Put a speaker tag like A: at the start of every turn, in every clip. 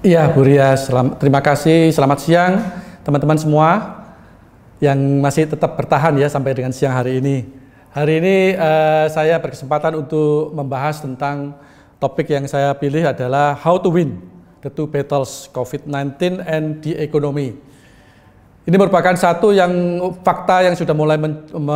A: Iya, Bu Ria, terima kasih. Selamat siang, teman-teman semua yang masih tetap bertahan ya sampai dengan siang hari ini. Hari ini saya berkesempatan untuk membahas tentang topik yang saya pilih adalah How to Win the Two Battles, COVID-19 and the Economy. Ini merupakan satu yang fakta yang sudah mulai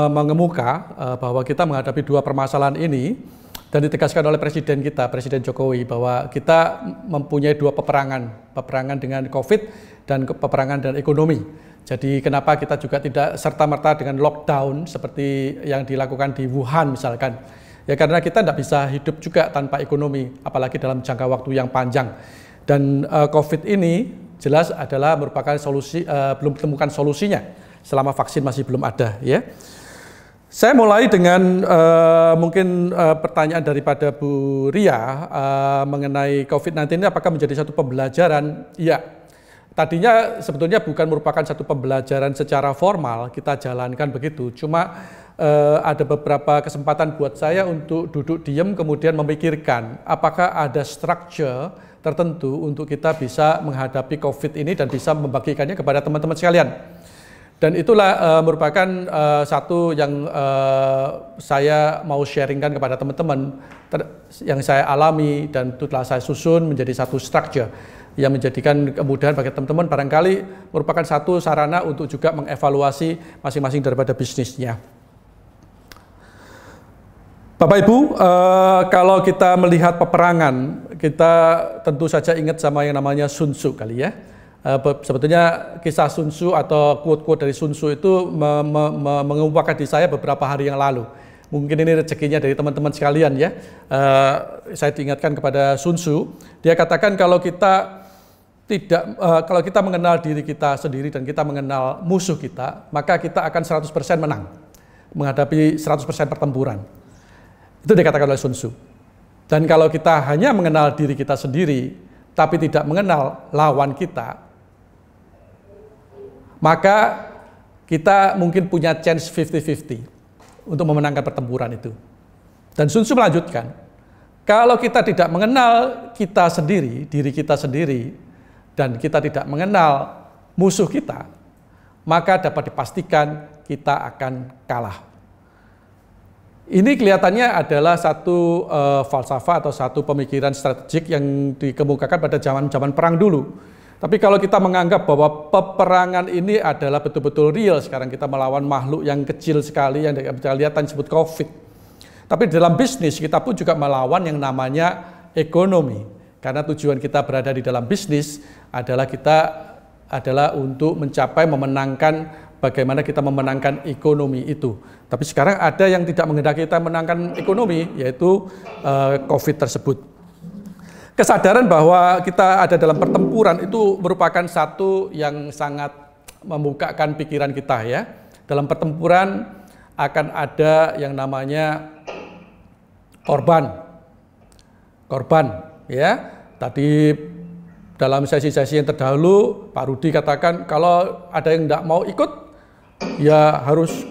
A: mengemuka bahwa kita menghadapi dua permasalahan ini. Dan ditegaskan oleh Presiden kita, Presiden Jokowi, bahwa kita mempunyai dua peperangan dengan COVID dan peperangan dengan ekonomi. Jadi kenapa kita juga tidak serta-merta dengan lockdown seperti yang dilakukan di Wuhan misalkan. Ya karena kita tidak bisa hidup juga tanpa ekonomi, apalagi dalam jangka waktu yang panjang. Dan COVID ini jelas adalah merupakan solusi, belum ditemukan solusinya selama vaksin masih belum ada, ya. Saya mulai dengan mungkin pertanyaan daripada Bu Ria mengenai COVID-19 ini apakah menjadi satu pembelajaran? Iya, tadinya sebetulnya bukan merupakan satu pembelajaran secara formal, kita jalankan begitu. Cuma ada beberapa kesempatan buat saya untuk duduk diam kemudian memikirkan apakah ada structure tertentu untuk kita bisa menghadapi COVID ini dan bisa membagikannya kepada teman-teman sekalian. Dan itulah merupakan satu yang saya mau sharingkan kepada teman-teman yang saya alami dan itu telah saya susun menjadi satu structure yang menjadikan kemudahan bagi teman-teman barangkali merupakan satu sarana untuk juga mengevaluasi masing-masing daripada bisnisnya. Bapak Ibu, kalau kita melihat peperangan, kita tentu saja ingat sama yang namanya Sun Tzu kali ya. Sebetulnya kisah Sun Tzu atau quote-quote dari Sun Tzu itu mengemukakan di saya beberapa hari yang lalu. Mungkin ini rezekinya dari teman-teman sekalian ya. Saya diingatkan kepada Sun Tzu, dia katakan kalau kita mengenal diri kita sendiri dan kita mengenal musuh kita, maka kita akan 100% menang menghadapi 100% pertempuran. Itu dikatakan oleh Sun Tzu. Dan kalau kita hanya mengenal diri kita sendiri tapi tidak mengenal lawan kita, maka kita mungkin punya chance 50-50 untuk memenangkan pertempuran itu. Dan Sun Tzu melanjutkan, kalau kita tidak mengenal kita sendiri, diri kita sendiri, dan kita tidak mengenal musuh kita, maka dapat dipastikan kita akan kalah. Ini kelihatannya adalah satu falsafah atau satu pemikiran strategik yang dikemukakan pada zaman-zaman perang dulu. Tapi kalau kita menganggap bahwa peperangan ini adalah betul-betul real, sekarang kita melawan makhluk yang kecil sekali yang kita lihat disebut COVID. Tapi dalam bisnis kita pun juga melawan yang namanya ekonomi. Karena tujuan kita berada di dalam bisnis adalah untuk mencapai memenangkan bagaimana kita memenangkan ekonomi itu. Tapi sekarang ada yang tidak menghendaki kita menangkan ekonomi, yaitu COVID tersebut. Kesadaran bahwa kita ada dalam pertempuran itu merupakan satu yang sangat membukakan pikiran kita ya. Dalam pertempuran akan ada yang namanya korban ya. Tadi dalam sesi-sesi yang terdahulu Pak Rudi katakan kalau ada yang tidak mau ikut ya harus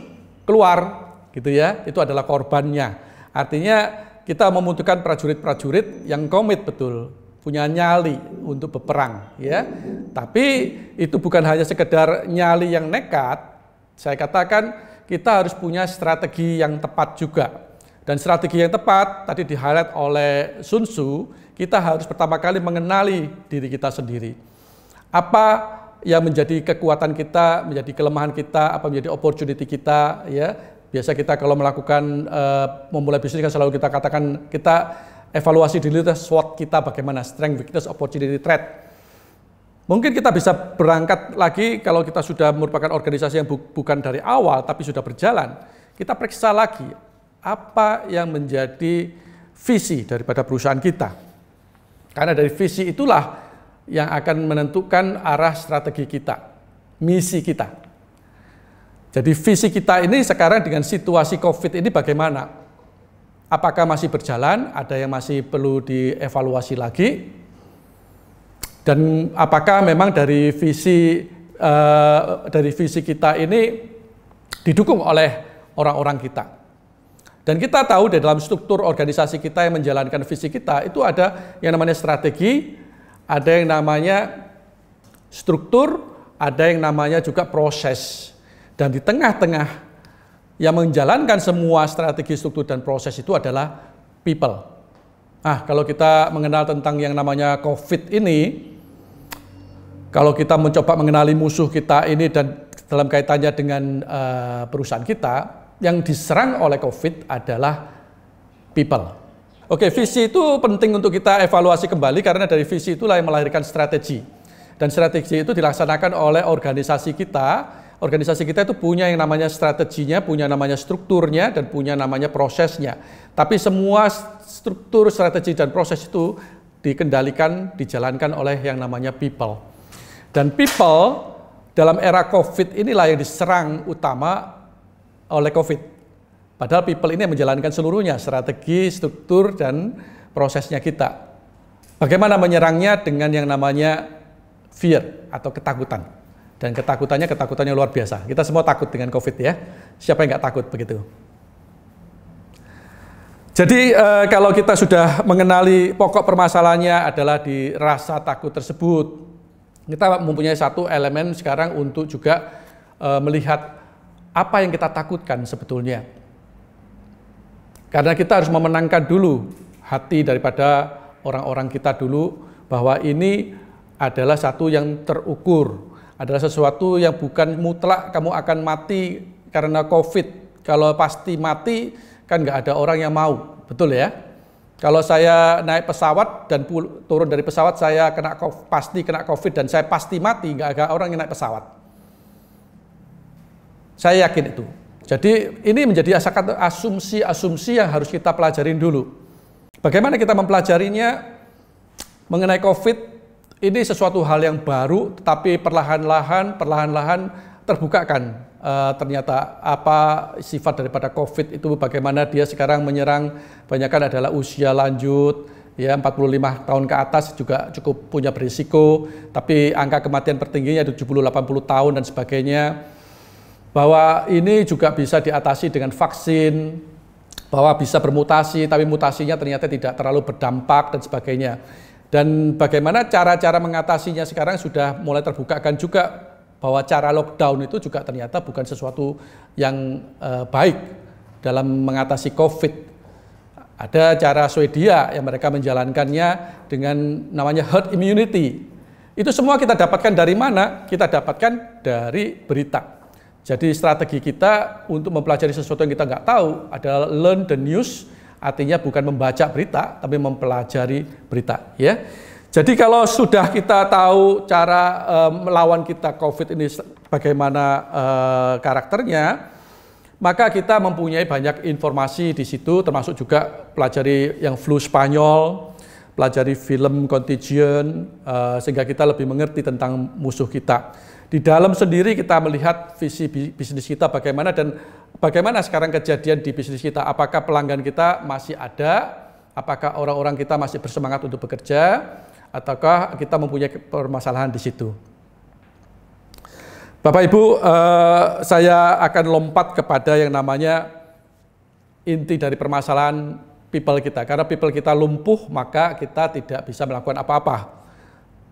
A: keluar gitu ya, itu adalah korbannya. Artinya kita membutuhkan prajurit-prajurit yang komit betul, punya nyali untuk berperang ya. Tapi itu bukan hanya sekedar nyali yang nekat, saya katakan kita harus punya strategi yang tepat juga. Dan strategi yang tepat tadi di-highlight oleh Sun Tzu, kita harus pertama kali mengenali diri kita sendiri. Apa yang menjadi kekuatan kita, menjadi kelemahan kita, apa menjadi opportunity kita ya. Biasa kita kalau melakukan memulai bisnis kan selalu kita katakan kita evaluasi diri SWOT kita bagaimana, strength, weakness, opportunity, threat. Mungkin kita bisa berangkat lagi kalau kita sudah merupakan organisasi yang bukan dari awal tapi sudah berjalan. Kita periksa lagi apa yang menjadi visi daripada perusahaan kita. Karena dari visi itulah yang akan menentukan arah strategi kita, misi kita. Jadi visi kita ini sekarang dengan situasi COVID ini bagaimana? Apakah masih berjalan? Ada yang masih perlu dievaluasi lagi? Dan apakah memang dari visi kita ini didukung oleh orang-orang kita? Dan kita tahu di dalam struktur organisasi kita yang menjalankan visi kita itu ada yang namanya strategi, ada yang namanya struktur, ada yang namanya juga proses. Dan di tengah-tengah yang menjalankan semua strategi, struktur, dan proses itu adalah people. Nah, kalau kita mengenal tentang yang namanya COVID ini, kalau kita mencoba mengenali musuh kita ini dan dalam kaitannya dengan perusahaan kita, yang diserang oleh COVID adalah people. Oke, visi itu penting untuk kita evaluasi kembali karena dari visi itulah yang melahirkan strategi. Dan strategi itu dilaksanakan oleh organisasi kita. Organisasi kita itu punya yang namanya strateginya, punya namanya strukturnya, dan punya namanya prosesnya. Tapi semua struktur, strategi, dan proses itu dikendalikan, dijalankan oleh yang namanya people. Dan people dalam era COVID inilah yang diserang utama oleh COVID. Padahal people ini yang menjalankan seluruhnya, strategi, struktur, dan prosesnya kita. Bagaimana menyerangnya dengan yang namanya fear atau ketakutan. Dan ketakutannya luar biasa. Kita semua takut dengan COVID ya. Siapa yang nggak takut begitu? Jadi kalau kita sudah mengenali pokok permasalahannya adalah di rasa takut tersebut, kita mempunyai satu elemen sekarang untuk juga melihat apa yang kita takutkan sebetulnya. Karena kita harus memenangkan dulu hati daripada orang-orang kita dulu bahwa ini adalah satu yang terukur. Adalah sesuatu yang bukan mutlak kamu akan mati karena COVID. Kalau pasti mati kan nggak ada orang yang mau, betul ya? Kalau saya naik pesawat dan turun dari pesawat saya pasti kena COVID dan saya pasti mati, nggak ada orang yang naik pesawat. Saya yakin itu. Jadi ini menjadi asumsi-asumsi yang harus kita pelajarin dulu. Bagaimana kita mempelajarinya mengenai COVID? Ini sesuatu hal yang baru, tetapi perlahan-lahan terbukakan ternyata apa sifat daripada COVID itu, bagaimana dia sekarang menyerang banyakkan adalah usia lanjut, ya 45 tahun ke atas juga cukup punya berisiko, tapi angka kematian tertingginya 70-80 tahun dan sebagainya. Bahwa ini juga bisa diatasi dengan vaksin, bahwa bisa bermutasi, tapi mutasinya ternyata tidak terlalu berdampak dan sebagainya. Dan bagaimana cara-cara mengatasinya sekarang sudah mulai terbukakan juga bahwa cara lockdown itu juga ternyata bukan sesuatu yang baik dalam mengatasi COVID. Ada cara Swedia yang mereka menjalankannya dengan namanya herd immunity. Itu semua kita dapatkan dari mana? Kita dapatkan dari berita. Jadi strategi kita untuk mempelajari sesuatu yang kita nggak tahu adalah learn the news. Artinya bukan membaca berita, tapi mempelajari berita. Ya. Jadi kalau sudah kita tahu cara melawan kita COVID ini bagaimana karakternya, maka kita mempunyai banyak informasi di situ, termasuk juga pelajari yang flu Spanyol, pelajari film Contagion, sehingga kita lebih mengerti tentang musuh kita. Di dalam sendiri kita melihat visi bisnis kita bagaimana dan bagaimana sekarang kejadian di bisnis kita. Apakah pelanggan kita masih ada? Apakah orang-orang kita masih bersemangat untuk bekerja? Ataukah kita mempunyai permasalahan di situ? Bapak Ibu, saya akan lompat kepada yang namanya inti dari permasalahan people kita. Karena people kita lumpuh, maka kita tidak bisa melakukan apa-apa.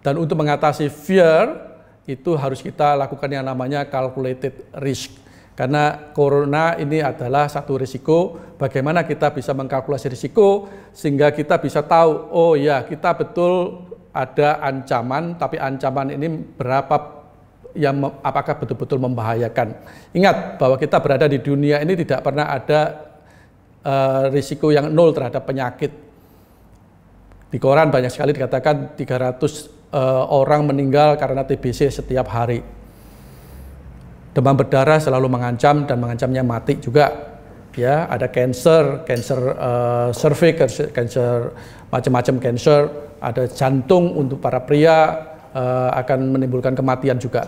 A: Dan untuk mengatasi fear, itu harus kita lakukan yang namanya calculated risk. Karena corona ini adalah satu risiko, bagaimana kita bisa mengkalkulasi risiko sehingga kita bisa tahu, oh ya kita betul ada ancaman, tapi ancaman ini berapa, yang apakah betul-betul membahayakan. Ingat bahwa kita berada di dunia ini tidak pernah ada risiko yang nol terhadap penyakit. Di koran banyak sekali dikatakan 300 orang meninggal karena TBC setiap hari. Demam berdarah selalu mengancam dan mengancamnya mati juga. Ya, ada cancer cervix, cancer macam-macam cancer, ada jantung untuk para pria akan menimbulkan kematian juga.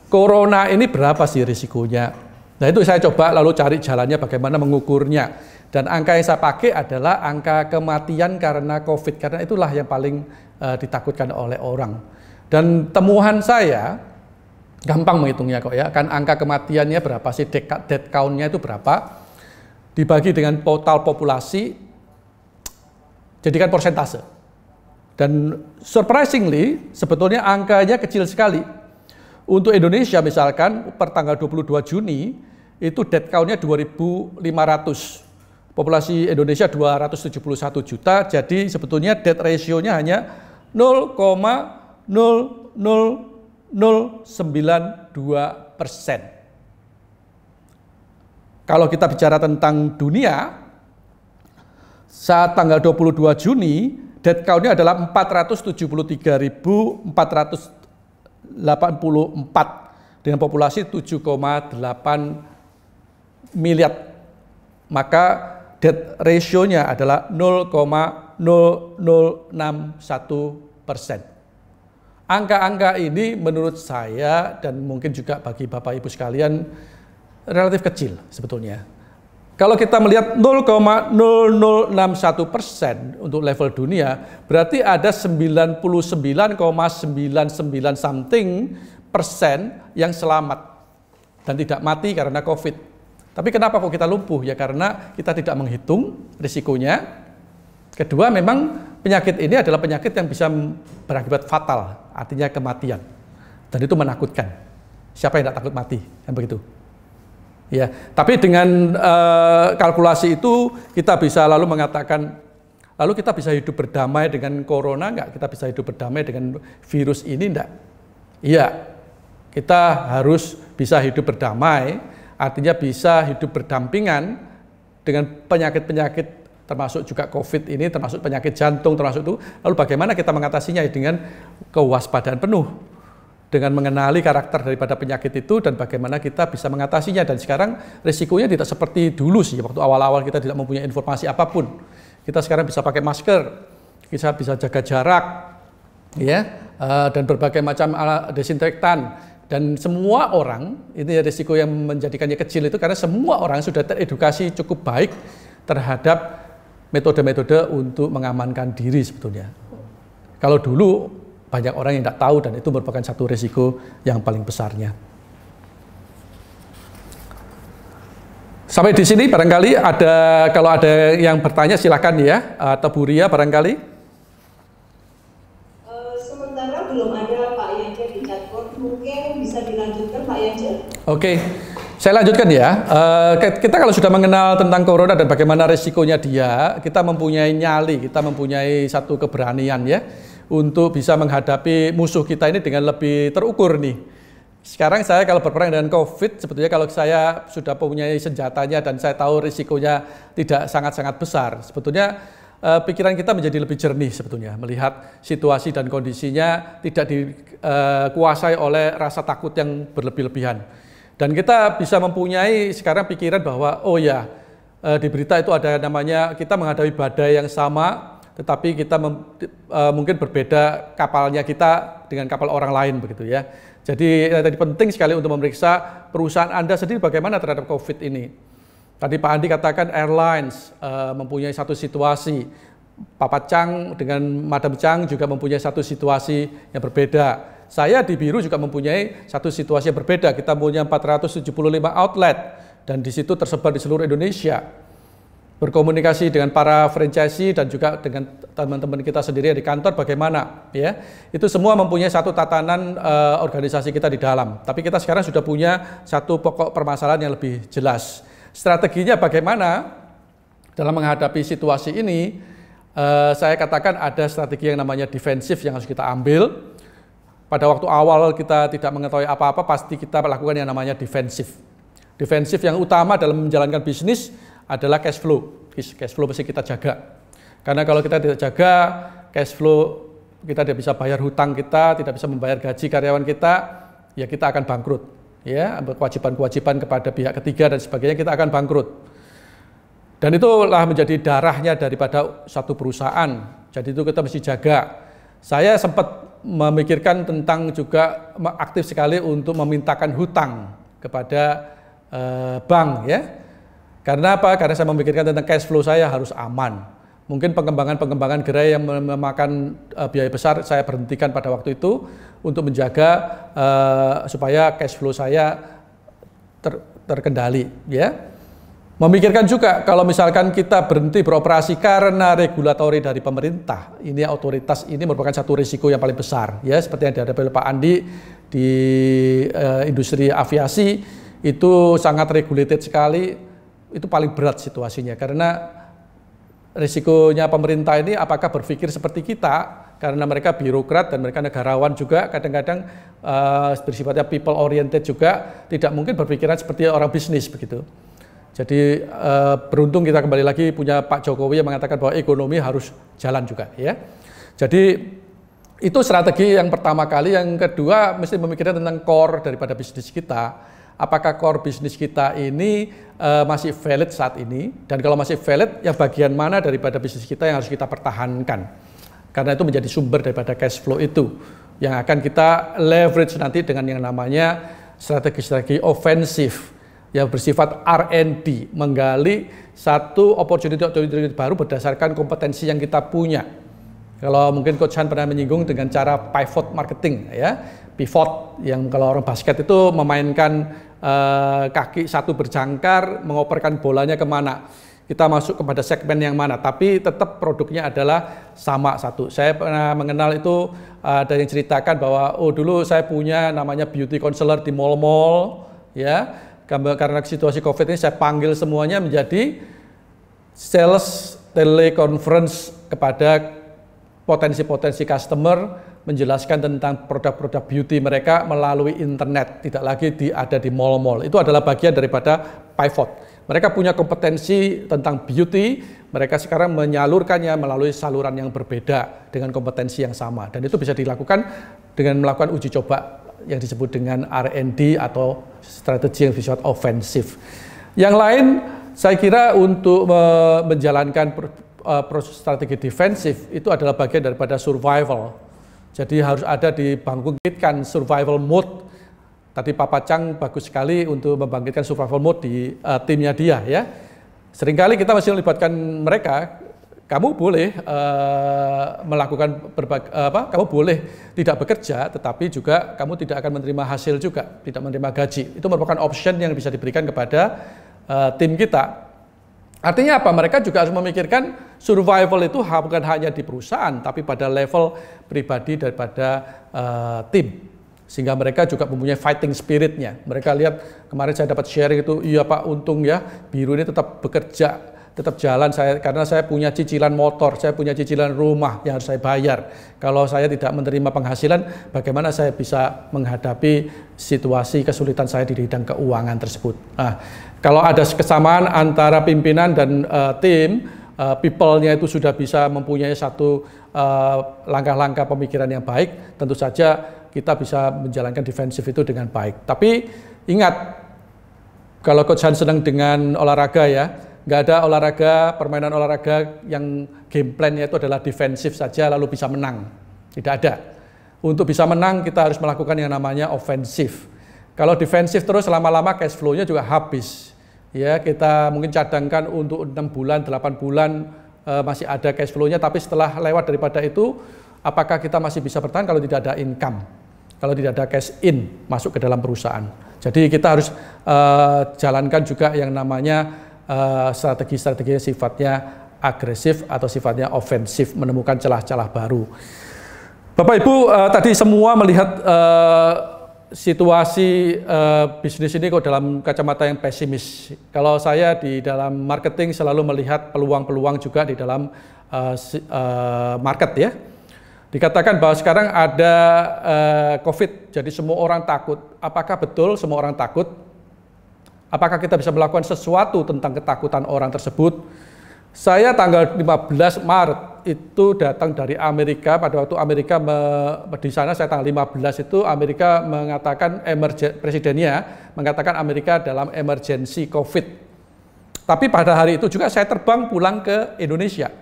A: Corona ini berapa sih risikonya? Nah, itu saya coba lalu cari jalannya bagaimana mengukurnya. Dan angka yang saya pakai adalah angka kematian karena COVID, karena itulah yang paling ditakutkan oleh orang. Dan temuan saya gampang menghitungnya kok ya, kan angka kematiannya berapa sih, death count-nya itu berapa, dibagi dengan total populasi, jadikan persentase. Dan surprisingly, sebetulnya angkanya kecil sekali. Untuk Indonesia misalkan, per tanggal 22 Juni, itu death count-nya 2.500. Populasi Indonesia 271 juta, jadi sebetulnya death ratio-nya hanya 0,00092%. Kalau kita bicara tentang dunia, saat tanggal 22 Juni, death count-nya adalah 473.484 dengan populasi 7,8 miliar. Maka death ratio-nya adalah 0,0061%. Angka-angka ini menurut saya dan mungkin juga bagi Bapak Ibu sekalian relatif kecil sebetulnya. Kalau kita melihat 0,0061% untuk level dunia, berarti ada 99,99 something persen yang selamat dan tidak mati karena COVID. Tapi kenapa kok kita lumpuh? Ya karena kita tidak menghitung risikonya. Kedua, memang penyakit ini adalah penyakit yang bisa berakibat fatal, artinya kematian. Dan itu menakutkan. Siapa yang tidak takut mati? Kan begitu. Ya, tapi dengan kalkulasi itu kita bisa lalu mengatakan, lalu kita bisa hidup berdamai dengan corona enggak? Kita bisa hidup berdamai dengan virus ini enggak? Iya, kita harus bisa hidup berdamai, artinya bisa hidup berdampingan dengan penyakit-penyakit termasuk juga COVID ini, termasuk penyakit jantung, termasuk itu. Lalu bagaimana kita mengatasinya? Dengan kewaspadaan penuh, dengan mengenali karakter daripada penyakit itu dan bagaimana kita bisa mengatasinya. Dan sekarang risikonya tidak seperti dulu sih, waktu awal-awal kita tidak mempunyai informasi apapun. Kita sekarang bisa pakai masker, kita bisa jaga jarak, ya, dan berbagai macam alat desinfektan. Dan semua orang, ini risiko yang menjadikannya kecil itu karena semua orang sudah teredukasi cukup baik terhadap metode-metode untuk mengamankan diri sebetulnya. Kalau dulu banyak orang yang tidak tahu dan itu merupakan satu risiko yang paling besarnya. Sampai di sini barangkali ada, kalau ada yang bertanya silakan ya, atau Bu Ria barangkali.
B: Sementara belum ada Pak Yance di chatbot, mungkin bisa dilanjutkan Pak Yance.
A: Oke, saya lanjutkan ya. Kita kalau sudah mengenal tentang corona dan bagaimana risikonya dia, kita mempunyai nyali, kita mempunyai satu keberanian ya, untuk bisa menghadapi musuh kita ini dengan lebih terukur nih. Sekarang saya kalau berperang dengan COVID, sebetulnya kalau saya sudah mempunyai senjatanya dan saya tahu risikonya tidak sangat-sangat besar, sebetulnya pikiran kita menjadi lebih jernih sebetulnya, melihat situasi dan kondisinya tidak dikuasai oleh rasa takut yang berlebih-lebihan. Dan kita bisa mempunyai sekarang pikiran bahwa, oh ya, di berita itu ada namanya kita menghadapi badai yang sama, tetapi kita mungkin berbeda kapalnya kita dengan kapal orang lain begitu ya. Jadi tadi penting sekali untuk memeriksa perusahaan Anda sendiri bagaimana terhadap COVID ini. Tadi Pak Andi katakan airlines mempunyai satu situasi, Papa Chang dengan Madam Chang juga mempunyai satu situasi yang berbeda. Saya di Biru juga mempunyai satu situasi yang berbeda. Kita punya 475 outlet dan di situ tersebar di seluruh Indonesia. Berkomunikasi dengan para franchisee dan juga dengan teman-teman kita sendiri di kantor bagaimana ya, itu semua mempunyai satu tatanan organisasi kita di dalam. Tapi kita sekarang sudah punya satu pokok permasalahan yang lebih jelas. Strateginya bagaimana dalam menghadapi situasi ini? Saya katakan ada strategi yang namanya defensif yang harus kita ambil. Pada waktu awal kita tidak mengetahui apa-apa, pasti kita melakukan yang namanya defensif. Defensif yang utama dalam menjalankan bisnis adalah cash flow. Cash flow mesti kita jaga. Karena kalau kita tidak jaga cash flow, kita tidak bisa bayar hutang kita, tidak bisa membayar gaji karyawan kita, ya kita akan bangkrut. Ya, kewajiban-kewajiban kepada pihak ketiga dan sebagainya kita akan bangkrut. Dan itulah menjadi darahnya daripada satu perusahaan. Jadi itu kita mesti jaga. Saya sempat memikirkan tentang juga aktif sekali untuk memintakan hutang kepada bank ya. Karena apa? Karena saya memikirkan tentang cash flow saya harus aman. Mungkin pengembangan gerai yang memakan biaya besar saya berhentikan pada waktu itu untuk menjaga supaya cash flow saya terkendali ya. Memikirkan juga kalau misalkan kita berhenti beroperasi karena regulatori dari pemerintah, ini otoritas ini merupakan satu risiko yang paling besar, ya, seperti yang dihadapi oleh Pak Andi di industri aviasi itu sangat regulated sekali, itu paling berat situasinya karena risikonya pemerintah ini apakah berpikir seperti kita karena mereka birokrat dan mereka negarawan juga kadang-kadang bersifatnya people oriented juga, tidak mungkin berpikiran seperti orang bisnis begitu. Jadi beruntung kita kembali lagi punya Pak Jokowi yang mengatakan bahwa ekonomi harus jalan juga, ya. Jadi itu strategi yang pertama kali. Yang kedua mesti memikirkan tentang core daripada bisnis kita. Apakah core bisnis kita ini masih valid saat ini? Dan kalau masih valid, ya bagian mana daripada bisnis kita yang harus kita pertahankan? Karena itu menjadi sumber daripada cash flow itu yang akan kita leverage nanti dengan yang namanya strategi-strategi ofensif yang bersifat R&D, menggali satu opportunity baru berdasarkan kompetensi yang kita punya. Kalau mungkin Coach Han pernah menyinggung dengan cara pivot marketing, ya, pivot yang kalau orang basket itu memainkan kaki satu berjangkar, mengoperkan bolanya kemana. Kita masuk kepada segmen yang mana, tapi tetap produknya adalah sama satu. Saya pernah mengenal itu ada yang ceritakan bahwa dulu saya punya namanya beauty counselor di mall-mall, ya. Karena situasi COVID ini saya panggil semuanya menjadi sales teleconference kepada potensi-potensi customer, menjelaskan tentang produk-produk beauty mereka melalui internet, tidak lagi ada di mall-mall. Itu adalah bagian daripada pivot. Mereka punya kompetensi tentang beauty, mereka sekarang menyalurkannya melalui saluran yang berbeda dengan kompetensi yang sama. Dan itu bisa dilakukan dengan melakukan uji coba yang disebut dengan R&D atau strategi yang bersifat ofensif. Yang lain, saya kira untuk menjalankan proses strategi defensif itu adalah bagian daripada survival. Jadi harus ada dibangkitkan survival mode. Tadi Papa Chang bagus sekali untuk membangkitkan survival mode di timnya dia, ya. Seringkali kita masih melibatkan mereka. Kamu boleh melakukan kamu boleh tidak bekerja, tetapi juga kamu tidak akan menerima hasil juga, tidak menerima gaji. Itu merupakan option yang bisa diberikan kepada tim kita. Artinya apa? Mereka juga harus memikirkan survival itu bukan hanya di perusahaan, tapi pada level pribadi daripada tim. Sehingga mereka juga mempunyai fighting spiritnya. Mereka lihat kemarin saya dapat sharing itu, iya Pak, untung ya biru ini tetap bekerja, tetap jalan karena saya punya cicilan motor, saya punya cicilan rumah yang harus saya bayar. Kalau saya tidak menerima penghasilan, bagaimana saya bisa menghadapi situasi kesulitan saya di bidang keuangan tersebut. Nah, kalau ada kesamaan antara pimpinan dan tim, people-nya itu sudah bisa mempunyai satu langkah-langkah pemikiran yang baik, tentu saja kita bisa menjalankan defensif itu dengan baik. Tapi ingat, kalau Coach Han senang dengan olahraga ya, nggak ada olahraga, permainan olahraga yang game plan-nya itu adalah defensif saja lalu bisa menang. Tidak ada. Untuk bisa menang kita harus melakukan yang namanya ofensif. Kalau defensif terus lama-lama cash flow-nya juga habis. Ya, kita mungkin cadangkan untuk 6 bulan, 8 bulan masih ada cash flow-nya, tapi setelah lewat daripada itu, apakah kita masih bisa bertahan kalau tidak ada income? Kalau tidak ada cash in masuk ke dalam perusahaan. Jadi kita harus jalankan juga yang namanya strategi-strategi sifatnya agresif atau sifatnya ofensif, menemukan celah-celah baru. Bapak Ibu tadi semua melihat situasi bisnis ini kok dalam kacamata yang pesimis. Kalau saya di dalam marketing selalu melihat peluang-peluang juga di dalam market ya. Dikatakan bahwa sekarang ada COVID, jadi semua orang takut. Apakah betul semua orang takut? Apakah kita bisa melakukan sesuatu tentang ketakutan orang tersebut? Saya tanggal 15 Maret itu datang dari Amerika, pada waktu Amerika di sana saya tanggal 15 itu Amerika mengatakan presidennya mengatakan Amerika dalam emergency COVID. Tapi pada hari itu juga saya terbang pulang ke Indonesia.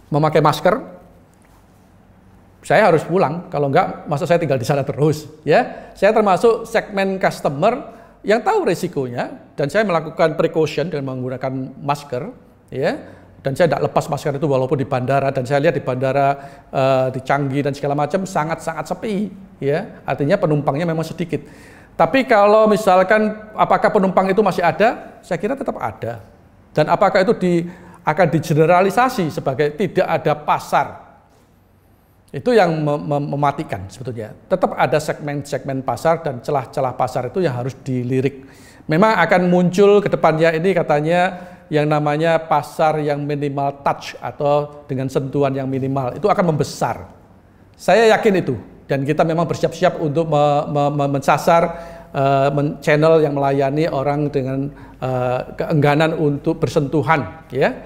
A: Memakai masker. Saya harus pulang, kalau enggak masa saya tinggal di sana terus, ya. Saya termasuk segmen customer yang tahu resikonya dan saya melakukan precaution dengan menggunakan masker, ya. Dan saya tidak lepas masker itu walaupun di bandara, dan saya lihat di bandara di Changi dan segala macam sangat-sangat sepi, ya. Artinya penumpangnya memang sedikit. Tapi kalau misalkan apakah penumpang itu masih ada, saya kira tetap ada. Dan apakah itu akan digeneralisasi sebagai tidak ada pasar, itu yang mematikan sebetulnya. Tetap ada segmen-segmen pasar dan celah-celah pasar itu yang harus dilirik. Memang akan muncul ke depannya ini katanya yang namanya pasar yang minimal touch atau dengan sentuhan yang minimal, itu akan membesar. Saya yakin itu. Dan kita memang bersiap-siap untuk mensasar channel yang melayani orang dengan keengganan untuk bersentuhan, ya.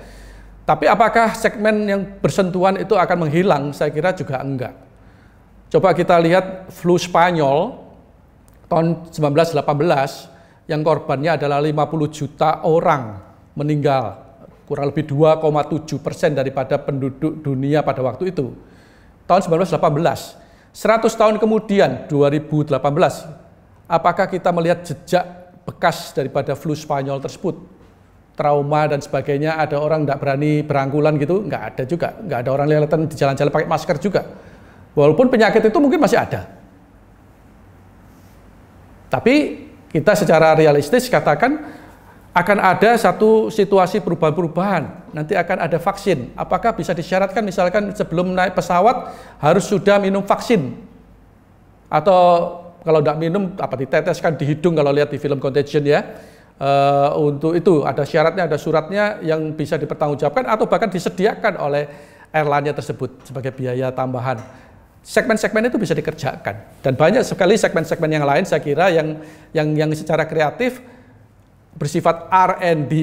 A: Tapi apakah segmen yang bersentuhan itu akan menghilang? Saya kira juga enggak. Coba kita lihat flu Spanyol tahun 1918 yang korbannya adalah 50 juta orang meninggal, kurang lebih 2,7% daripada penduduk dunia pada waktu itu. Tahun 1918. 100 tahun kemudian, 2018, apakah kita melihat jejak bekas daripada flu Spanyol tersebut? Trauma dan sebagainya, ada orang tidak berani berangkulan gitu? Nggak ada juga. Nggak ada orang kelihatan di jalan-jalan pakai masker juga. Walaupun penyakit itu mungkin masih ada. Tapi kita secara realistis katakan, akan ada satu situasi perubahan-perubahan. Nanti akan ada vaksin. Apakah bisa disyaratkan misalkan sebelum naik pesawat harus sudah minum vaksin? Atau kalau tidak minum, apa diteteskan di hidung kalau lihat di film Contagion ya. Untuk itu ada syaratnya, ada suratnya yang bisa dipertanggungjawabkan atau bahkan disediakan oleh airline-nya tersebut sebagai biaya tambahan. Segmen-segmen itu bisa dikerjakan. Dan banyak sekali segmen-segmen yang lain saya kira yang secara kreatif bersifat R&D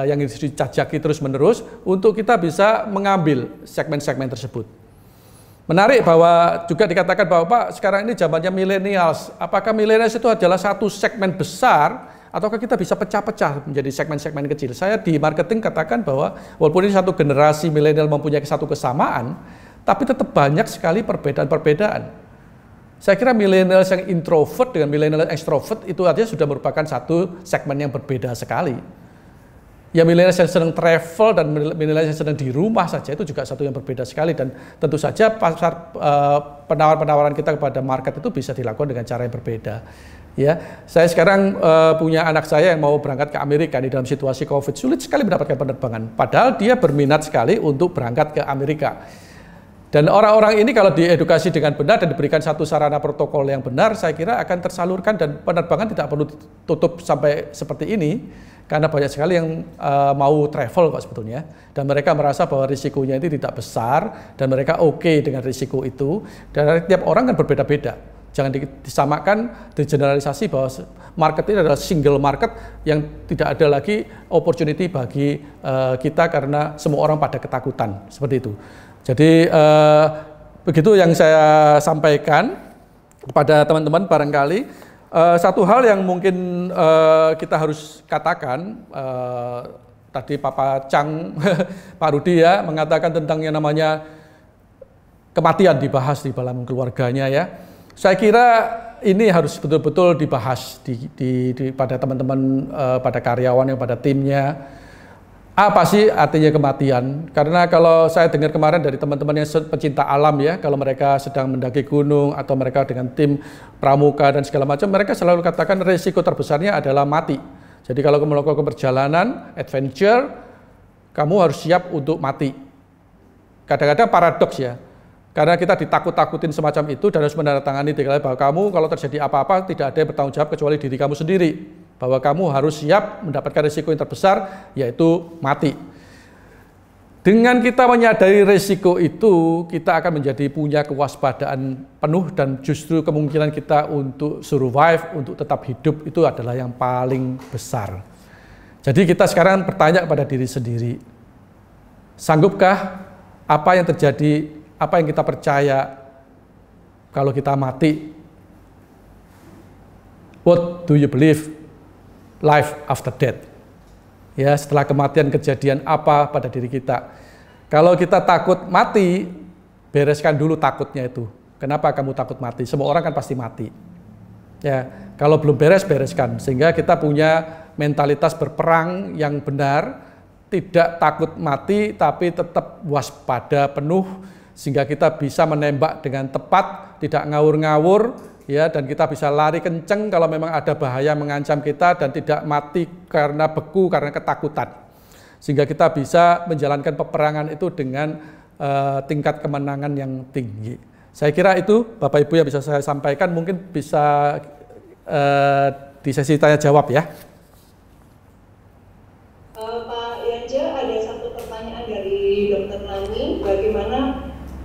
A: yang dicacaki terus-menerus untuk kita bisa mengambil segmen-segmen tersebut. Menarik bahwa juga dikatakan bahwa Pak, sekarang ini zamannya millennials. Apakah millennials itu adalah satu segmen besar ataukah kita bisa pecah-pecah menjadi segmen-segmen kecil? Saya di marketing katakan bahwa walaupun ini satu generasi milenial mempunyai satu kesamaan, tapi tetap banyak sekali perbedaan-perbedaan. Saya kira millennials yang introvert dengan millennials extrovert itu artinya sudah merupakan satu segmen yang berbeda sekali. Ya millennials yang sedang travel dan millennials yang sedang di rumah saja itu juga satu yang berbeda sekali, dan tentu saja pasar penawaran kita kepada market itu bisa dilakukan dengan cara yang berbeda. Ya, saya sekarang punya anak saya yang mau berangkat ke Amerika di dalam situasi COVID, sulit sekali mendapatkan penerbangan. Padahal dia berminat sekali untuk berangkat ke Amerika. Dan orang-orang ini kalau diedukasi dengan benar dan diberikan satu sarana protokol yang benar, saya kira akan tersalurkan dan penerbangan tidak perlu ditutup sampai seperti ini, karena banyak sekali yang mau travel kok sebetulnya, dan mereka merasa bahwa risikonya itu tidak besar dan mereka oke dengan risiko itu. Dan tiap orang kan berbeda-beda. Jangan disamakan, digeneralisasi bahwa market ini adalah single market yang tidak ada lagi opportunity bagi kita karena semua orang pada ketakutan seperti itu. Jadi begitu yang saya sampaikan kepada teman-teman barangkali. Satu hal yang mungkin kita harus katakan, tadi Papa Chang, Pak Rudi ya, mengatakan tentang yang namanya kematian dibahas di dalam keluarganya ya. Saya kira ini harus betul-betul dibahas pada teman-teman, pada karyawan yang pada timnya. Apa sih artinya kematian? Karena kalau saya dengar kemarin dari teman-teman yang pecinta alam ya, kalau mereka sedang mendaki gunung atau mereka dengan tim pramuka dan segala macam, mereka selalu katakan risiko terbesarnya adalah mati. Jadi kalau kamu melakukan perjalanan, adventure, kamu harus siap untuk mati. Kadang-kadang paradoks ya, karena kita ditakut-takutin semacam itu dan harus menandatangani bahwa kamu kalau terjadi apa-apa tidak ada yang bertanggung jawab kecuali diri kamu sendiri. Bahwa kamu harus siap mendapatkan risiko yang terbesar, yaitu mati. Dengan kita menyadari risiko itu, kita akan menjadi punya kewaspadaan penuh dan justru kemungkinan kita untuk survive, untuk tetap hidup itu adalah yang paling besar. Jadi kita sekarang bertanya kepada diri sendiri, sanggupkah apa yang terjadi, apa yang kita percaya kalau kita mati? What do you believe? Life after death. Ya, setelah kematian kejadian apa pada diri kita. Kalau kita takut mati, bereskan dulu takutnya itu. Kenapa kamu takut mati? Semua orang kan pasti mati. Ya, kalau belum beres, bereskan. Sehingga kita punya mentalitas berperang yang benar, tidak takut mati, tapi tetap waspada penuh, sehingga kita bisa menembak dengan tepat, tidak ngawur-ngawur, ya, dan kita bisa lari kenceng kalau memang ada bahaya mengancam kita dan tidak mati karena beku, karena ketakutan. Sehingga kita bisa menjalankan peperangan itu dengan tingkat kemenangan yang tinggi. Saya kira itu Bapak Ibu yang bisa saya sampaikan, mungkin bisa di sesi tanya jawab ya.
B: Pak Yance, ada satu pertanyaan dari Dr. Nani, bagaimana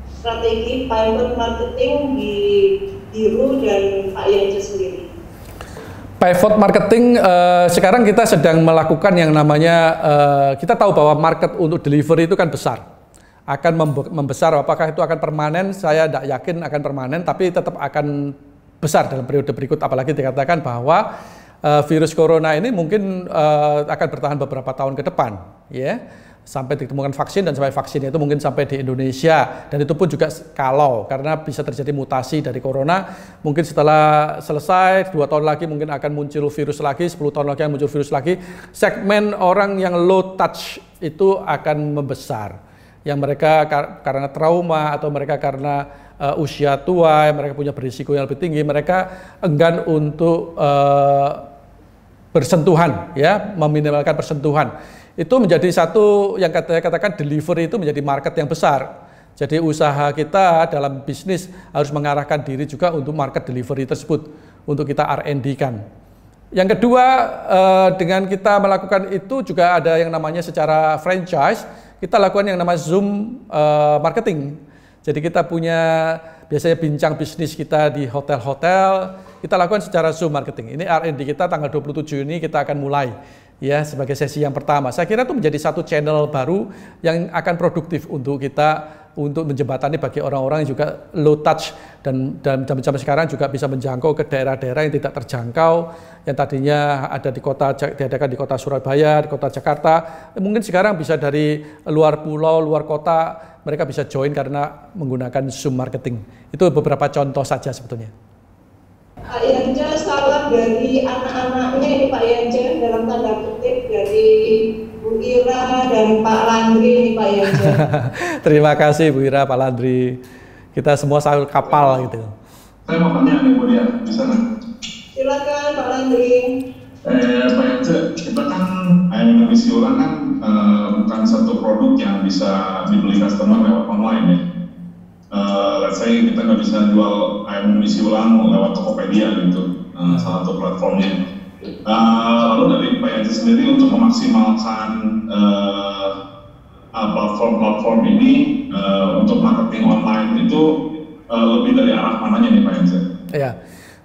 B: strategi pivot marketing di Diru dan Pak Yance sendiri?
A: Pivot marketing sekarang kita sedang melakukan yang namanya, kita tahu bahwa market untuk delivery itu kan besar, akan membesar. Apakah itu akan permanen? Saya tidak yakin akan permanen, tapi tetap akan besar dalam periode berikut. Apalagi dikatakan bahwa virus corona ini mungkin akan bertahan beberapa tahun ke depan, ya, sampai ditemukan vaksin, dan sampai vaksin itu mungkin sampai di Indonesia, dan itu pun juga kalau karena bisa terjadi mutasi dari corona, mungkin setelah selesai 2 tahun lagi mungkin akan muncul virus lagi, 10 tahun lagi akan muncul virus lagi. Segmen orang yang low touch itu akan membesar, yang mereka karena trauma atau mereka karena usia tua, mereka punya berisiko yang lebih tinggi, mereka enggan untuk bersentuhan, ya, meminimalkan persentuhan. Itu menjadi satu yang saya katakan delivery itu menjadi market yang besar. Jadi usaha kita dalam bisnis harus mengarahkan diri juga untuk market delivery tersebut, untuk kita R&D-kan. Yang kedua, dengan kita melakukan itu juga ada yang namanya secara franchise, kita lakukan yang namanya Zoom marketing. Jadi kita punya biasanya bincang bisnis kita di hotel-hotel, kita lakukan secara Zoom marketing. Ini R&D kita tanggal 27 ini kita akan mulai, ya, sebagai sesi yang pertama. Saya kira itu menjadi satu channel baru yang akan produktif untuk kita, untuk menjembatani bagi orang-orang yang juga low touch, dan zaman sekarang juga bisa menjangkau ke daerah-daerah yang tidak terjangkau, yang tadinya ada di kota, diadakan di kota Surabaya, di kota Jakarta, mungkin sekarang bisa dari luar pulau, luar kota, mereka bisa join karena menggunakan Zoom marketing. Itu beberapa contoh saja sebetulnya.
B: Pak Yance, salam dari anak-anaknya ini Pak Yance, dalam tanda kutip dari Bu Ira dan Pak Landri ini Pak Yance.
A: Terima kasih Bu Ira, Pak Landri. Kita semua satu kapal gitu.
C: Saya mau tanya nih Bu Ria, di sana.
B: Silakan Pak Landri.
C: Pak Yance, kita kan ayam minum isi ulang kan bukan satu produk yang bisa dibeli customer lewat online ya. Let's say kita nggak bisa jual ayam minum isi ulang lewat Tokopedia gitu, salah satu platformnya. Lalu dari Pak Yance sendiri untuk memaksimalkan platform-platform ini untuk marketing online itu lebih dari arah mananya nih Pak Yance?
A: Ya.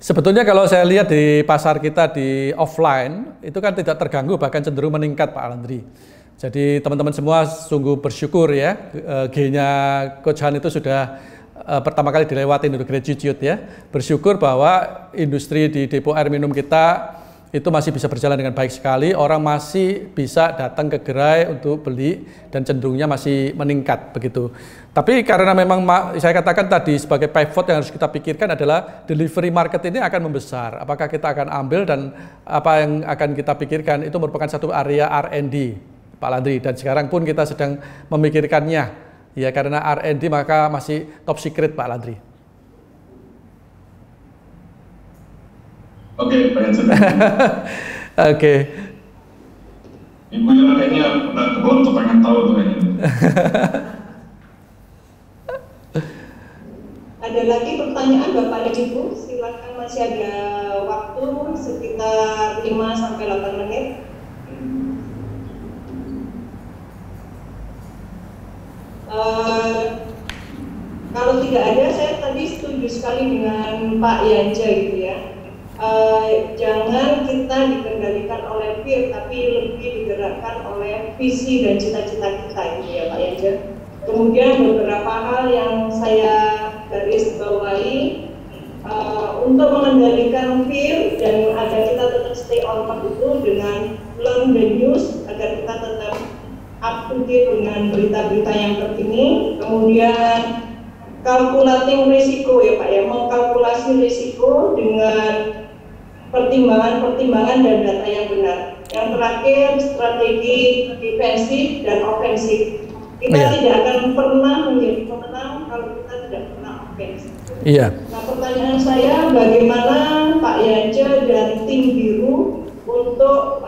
A: Sebetulnya kalau saya lihat di pasar kita di offline, itu kan tidak terganggu, bahkan cenderung meningkat Pak Landri. Jadi teman-teman semua sungguh bersyukur ya, G-nya Coach Han itu sudah pertama kali dilewati untuk graduate ya. Bersyukur bahwa industri di depo air minum kita itu masih bisa berjalan dengan baik sekali, orang masih bisa datang ke gerai untuk beli dan cenderungnya masih meningkat begitu. Tapi karena memang saya katakan tadi sebagai pivot yang harus kita pikirkan adalah delivery market ini akan membesar. Apakah kita akan ambil dan apa yang akan kita pikirkan itu merupakan satu area R&D Pak Landri, dan sekarang pun kita sedang memikirkannya ya, karena R&D maka masih top secret Pak Landri.
C: Oke, Pak Yance.
A: Oke.
C: Ibu Ira kayaknya udah kebelum tuh pengen tahu tuh kayaknya.
B: Ada lagi pertanyaan Bapak dan Ibu? Silakan, masih ada waktu sekitar 5-8 menit. Kalau tidak ada, saya tadi setuju sekali dengan Pak Yance gitu ya. Jangan kita dikendalikan oleh fear, tapi lebih digerakkan oleh visi dan cita-cita kita gitu ya Pak Yance. Kemudian beberapa hal yang saya garis bawahi untuk mengendalikan fear dan agar kita tetap stay on top itu dengan learn the news, agar kita tetap up to date dengan berita-berita yang terkini. Kemudian calculating risiko ya Pak ya, mengkalkulasi risiko dengan pertimbangan-pertimbangan dan data yang benar. Yang terakhir, strategi defensif dan ofensif. Kita tidak akan pernah menjadi pemenang kalau kita tidak pernah ofensif.
A: Iya.
B: Nah, pertanyaan saya, bagaimana Pak Yance dan tim biru untuk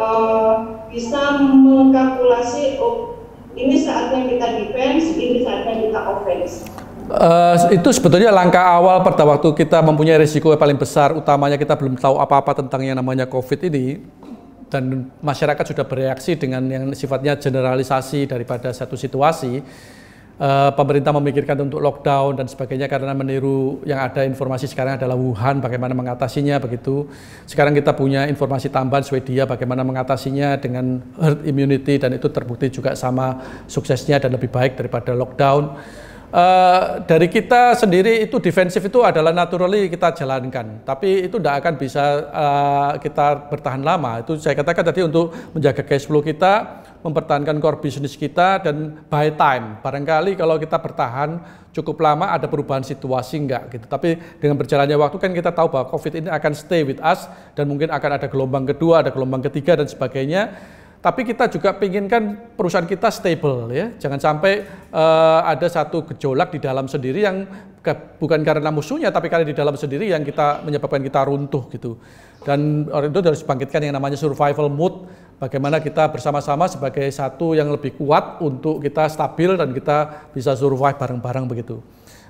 B: bisa mengkalkulasi, oh, ini saatnya kita defense, ini saatnya kita offense?
A: Itu sebetulnya langkah awal pada waktu kita mempunyai risiko yang paling besar, utamanya kita belum tahu apa-apa tentang yang namanya COVID ini, dan masyarakat sudah bereaksi dengan yang sifatnya generalisasi daripada satu situasi. Pemerintah memikirkan untuk lockdown dan sebagainya karena meniru yang ada informasi sekarang adalah Wuhan, bagaimana mengatasinya begitu. Sekarang kita punya informasi tambahan Swedia bagaimana mengatasinya dengan herd immunity, dan itu terbukti juga sama suksesnya dan lebih baik daripada lockdown. Dari kita sendiri itu defensif itu adalah naturally kita jalankan, tapi itu tidak akan bisa kita bertahan lama. Itu saya katakan tadi untuk menjaga cash flow kita, mempertahankan core business kita, dan buy time. Barangkali kalau kita bertahan cukup lama ada perubahan situasi enggak gitu. Tapi dengan berjalannya waktu kan kita tahu bahwa COVID ini akan stay with us, dan mungkin akan ada gelombang kedua, ada gelombang ketiga dan sebagainya. Tapi kita juga inginkan perusahaan kita stable ya, jangan sampai ada satu gejolak di dalam sendiri yang bukan karena musuhnya, tapi karena di dalam sendiri yang menyebabkan kita runtuh gitu. Dan orang itu harus bangkitkan yang namanya survival mode, bagaimana kita bersama-sama sebagai satu yang lebih kuat untuk kita stabil dan kita bisa survive bareng-bareng begitu.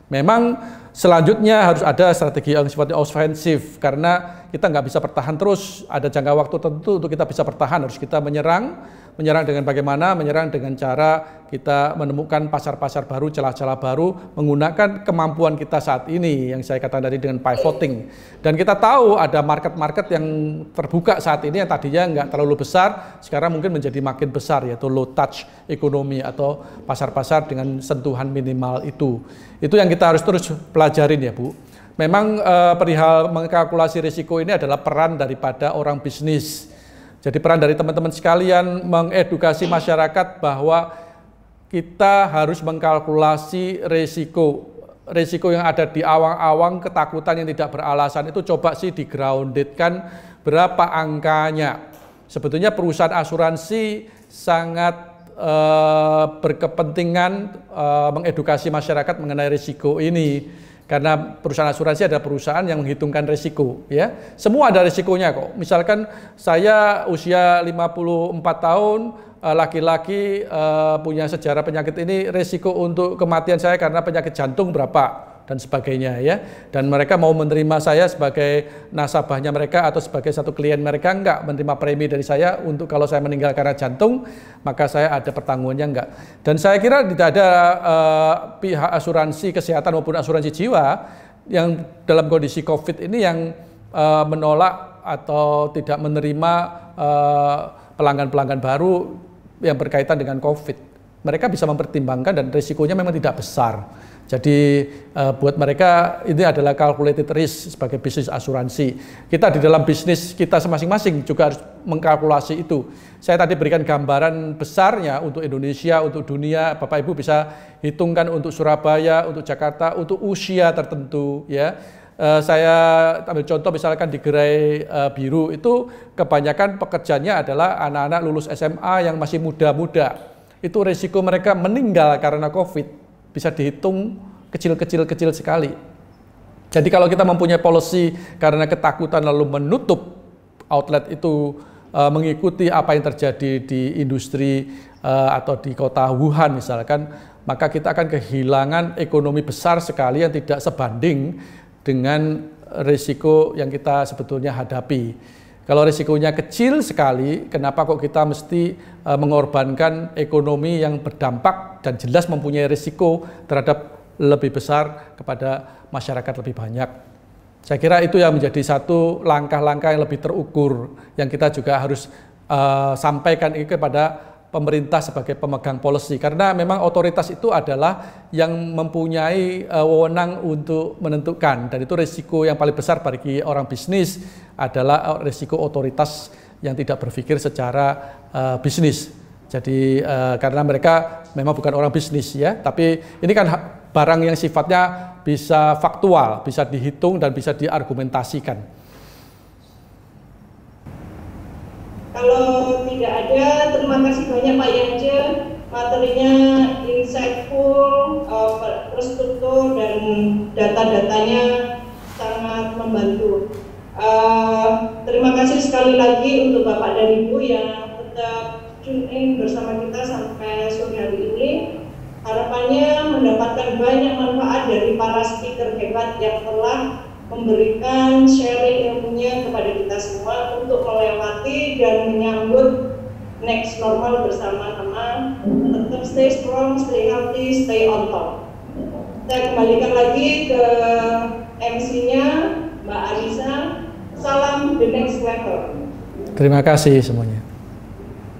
A: Memang selanjutnya harus ada strategi yang sifatnya ofensif, karena kita nggak bisa bertahan terus, ada jangka waktu tertentu untuk kita bisa bertahan, harus kita menyerang dengan bagaimana? Menyerang dengan cara kita menemukan pasar-pasar baru, celah-celah baru, menggunakan kemampuan kita saat ini yang saya katakan tadi dengan pivoting. Dan kita tahu ada market-market yang terbuka saat ini yang tadinya nggak terlalu besar, sekarang mungkin menjadi makin besar, yaitu low touch ekonomi atau pasar-pasar dengan sentuhan minimal itu. Itu yang kita harus terus pelajarin ya Bu. Memang perihal mengkalkulasi risiko ini adalah peran daripada orang bisnis. Jadi peran dari teman-teman sekalian mengedukasi masyarakat bahwa kita harus mengkalkulasi risiko yang ada di awang-awang, ketakutan yang tidak beralasan itu coba sih di-groundedkan berapa angkanya. Sebetulnya perusahaan asuransi sangat berkepentingan mengedukasi masyarakat mengenai risiko ini. Karena perusahaan asuransi adalah perusahaan yang menghitungkan risiko, ya. Semua ada risikonya kok. Misalkan saya usia 54 tahun, laki-laki punya sejarah penyakit ini, risiko untuk kematian saya karena penyakit jantung berapa dan sebagainya ya. Dan mereka mau menerima saya sebagai nasabahnya mereka atau sebagai satu klien mereka, enggak menerima premi dari saya untuk kalau saya meninggal karena jantung, maka saya ada pertanggungannya enggak. Dan saya kira tidak ada pihak asuransi kesehatan maupun asuransi jiwa yang dalam kondisi COVID ini yang menolak atau tidak menerima pelanggan-pelanggan baru yang berkaitan dengan COVID. Mereka bisa mempertimbangkan dan risikonya memang tidak besar. Jadi buat mereka ini adalah calculated risk sebagai bisnis asuransi. Kita di dalam bisnis kita masing-masing juga harus mengkalkulasi itu. Saya tadi berikan gambaran besarnya untuk Indonesia, untuk dunia. Bapak Ibu bisa hitungkan untuk Surabaya, untuk Jakarta, untuk usia tertentu ya. Saya ambil contoh misalkan di Gerai Biru itu kebanyakan pekerjanya adalah anak-anak lulus SMA yang masih muda-muda. Itu risiko mereka meninggal karena COVID bisa dihitung kecil sekali. Jadi kalau kita mempunyai policy karena ketakutan lalu menutup outlet itu mengikuti apa yang terjadi di industri atau di kota Wuhan misalkan, maka kita akan kehilangan ekonomi besar sekali yang tidak sebanding dengan risiko yang kita sebetulnya hadapi. Kalau risikonya kecil sekali, kenapa kok kita mesti mengorbankan ekonomi yang berdampak dan jelas mempunyai risiko terhadap lebih besar kepada masyarakat lebih banyak. Saya kira itu yang menjadi satu langkah-langkah yang lebih terukur yang kita juga harus sampaikan ini kepada pemerintah sebagai pemegang policy, karena memang otoritas itu adalah yang mempunyai wewenang untuk menentukan, dan itu risiko yang paling besar bagi orang bisnis adalah risiko otoritas yang tidak berpikir secara bisnis. Jadi karena mereka memang bukan orang bisnis ya, tapi ini kan barang yang sifatnya bisa faktual, bisa dihitung dan bisa diargumentasikan.
B: Kalau tidak ada, terima kasih banyak Pak Yance. materinya insightful, terstruktur, dan data-datanya sangat membantu. Terima kasih sekali lagi untuk Bapak dan Ibu yang tetap tune in bersama kita sampai sore hari ini. Harapannya mendapatkan banyak manfaat dari para speaker hebat yang telah memberikan sharing ilmunya kepada kita semua untuk melewati dan menyambut next normal bersama-sama. Tetap stay strong, stay healthy, stay on top. Saya kembalikan lagi ke MC-nya, Mbak Alisa. Salam the next level.
A: Terima kasih semuanya.